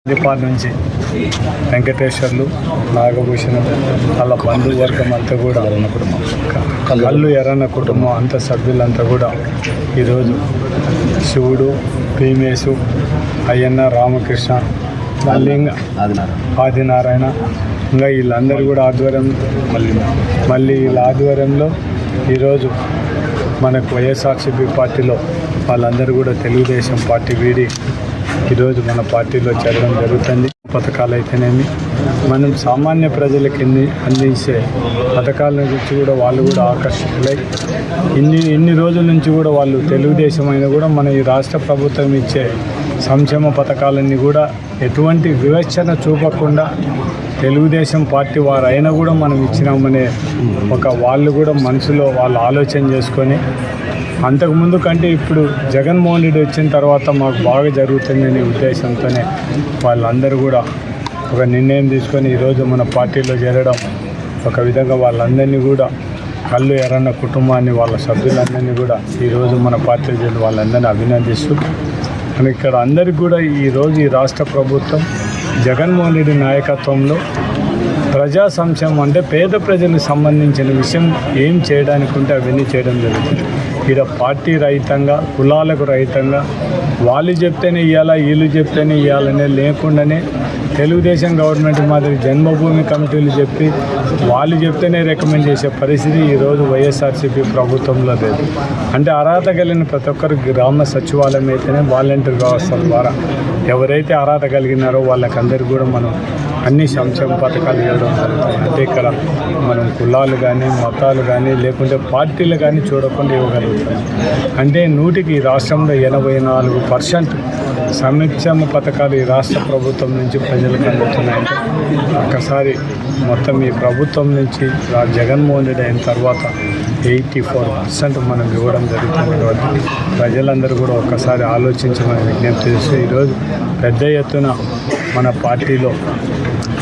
దీపాల నుంచి వెంకటేశ్వర్లు, నాగభూషణం, వాళ్ళ బంధువర్గం అంతా కూడా కల్లు ఎర్రన్న కుటుంబం అంత సభ్యులంతా కూడా ఈరోజు శివుడు, భీమేశు, అయ్యన్న, రామకృష్ణ, మల్లింగ, ఆదినారాయణ ఇంకా వీళ్ళందరూ కూడా ఆధ్వర్యం మళ్ళీ వీళ్ళ ఆధ్వర్యంలో ఈరోజు మనకు వైఎస్ఆర్సీపీ పార్టీలో వాళ్ళందరూ కూడా తెలుగుదేశం పార్టీ వీడి ఈరోజు మన పార్టీలో చేరడం జరుగుతుంది. పథకాలు అయితేనేమి మనం సామాన్య ప్రజలకి అందించే పథకాల నుంచి కూడా వాళ్ళు కూడా ఆకర్షితులై ఇన్ని రోజుల నుంచి కూడా వాళ్ళు తెలుగుదేశం అయినా కూడా మన ఈ రాష్ట్ర ప్రభుత్వం ఇచ్చే సంక్షేమ పథకాలన్నీ కూడా ఎటువంటి వివక్షణ చూపకుండా తెలుగుదేశం పార్టీ వారు అయినా కూడా మనం ఇచ్చినామనే వాళ్ళు కూడా మనసులో వాళ్ళు ఆలోచన చేసుకొని అంతకుముందు కంటే ఇప్పుడు జగన్మోహన్ రెడ్డి వచ్చిన తర్వాత మాకు బాగా జరుగుతుందనే ఉద్దేశంతోనే వాళ్ళందరూ కూడా ఒక నిర్ణయం తీసుకొని ఈరోజు మన పార్టీలో చేరడం ఒక విధంగా వాళ్ళందరినీ కూడా కల్లు ఎర్రన్న కుటుంబాన్ని వాళ్ళ సభ్యులందరినీ కూడా ఈరోజు మన పార్టీలో చేరి వాళ్ళందరినీ అభినందిస్తూ మన ఇక్కడ అందరికీ కూడా ఈరోజు ఈ రాష్ట్ర ప్రభుత్వం జగన్మోహన్ రెడ్డి నాయకత్వంలో ప్రజా సంక్షేమం అంటే పేద ప్రజలకు సంబంధించిన విషయం ఏం చేయడానికి ఉంటే అవన్నీ చేయడం జరుగుతుంది. ఇక్కడ పార్టీ రహితంగా, కులాలకు రహితంగా వాళ్ళు చెప్తేనే ఇవ్వాలా, వీళ్ళు చెప్తేనే ఇవ్వాలనే లేకుండానే తెలుగుదేశం గవర్నమెంట్ మాదిరి జన్మభూమి కమిటీలు చెప్పి వాళ్ళు చెప్తేనే రికమెండ్ చేసే పరిస్థితి ఈరోజు వైఎస్ఆర్సీపీ ప్రభుత్వంలో లేదు. అంటే అర్హత కలిగిన ప్రతి ఒక్కరు గ్రామ సచివాలయం అయితేనే వాలంటీర్ వ్యవస్థల ద్వారా ఎవరైతే అర్హత కలిగినారో వాళ్ళకందరికీ కూడా మనం అన్ని సంక్షేమ పథకాలు ఇవ్వడం జరుగుతుంది. అంటే ఇక్కడ మనం కులాలు కానీ, మతాలు కానీ, లేకుంటే పార్టీలు కానీ చూడకుండా ఇవ్వగలుగుతాం. అంటే 100కి ఈ రాష్ట్రంలో 84% సంక్షేమ పథకాలు ఈ రాష్ట్ర ప్రభుత్వం నుంచి ప్రజలకు అందుతున్నాయంటే ఒక్కసారి మొత్తం ఈ ప్రభుత్వం నుంచి జగన్మోహన్ రెడ్డి అయిన తర్వాత 84% మనం ఇవ్వడం జరుగుతుంది. కాబట్టి ప్రజలందరూ కూడా ఒక్కసారి ఆలోచించమని విజ్ఞప్తి చేస్తూ ఈరోజు పెద్ద ఎత్తున మన పార్టీలో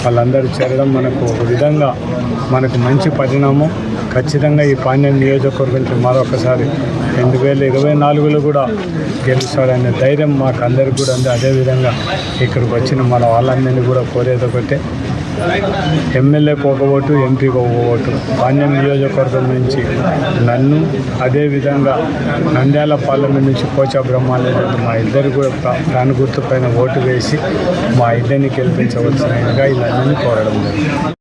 వాళ్ళందరూ చేరడం మనకు ఒక విధంగా మనకు మంచి పరిణామం. ఖచ్చితంగా ఈ పాణ్యం నియోజకవర్గంలో మరొకసారి 2024లో కూడా గెలుస్తాడనే ధైర్యం మాకు అందరికీ కూడా ఉంది. అదేవిధంగా ఇక్కడికి వచ్చిన మన వాళ్ళందరినీ కూడా కోరేది ఒకటే, ఎమ్మెల్యేకి ఒక ఓటు, ఎంపీకి ఒక ఓటు. పాణ్యం నియోజకవర్గం నుంచి నన్ను, అదేవిధంగా నంద్యాల పార్లమెంట్ నుంచి పోచా బ్రహ్మానంద మా ఇద్దరు కూడా ప్రాణ గుర్తు పైన ఓటు వేసి మా ఇద్దరిని గెలిపించవలసినగా వీళ్ళందరినీ కోరడం జరిగింది.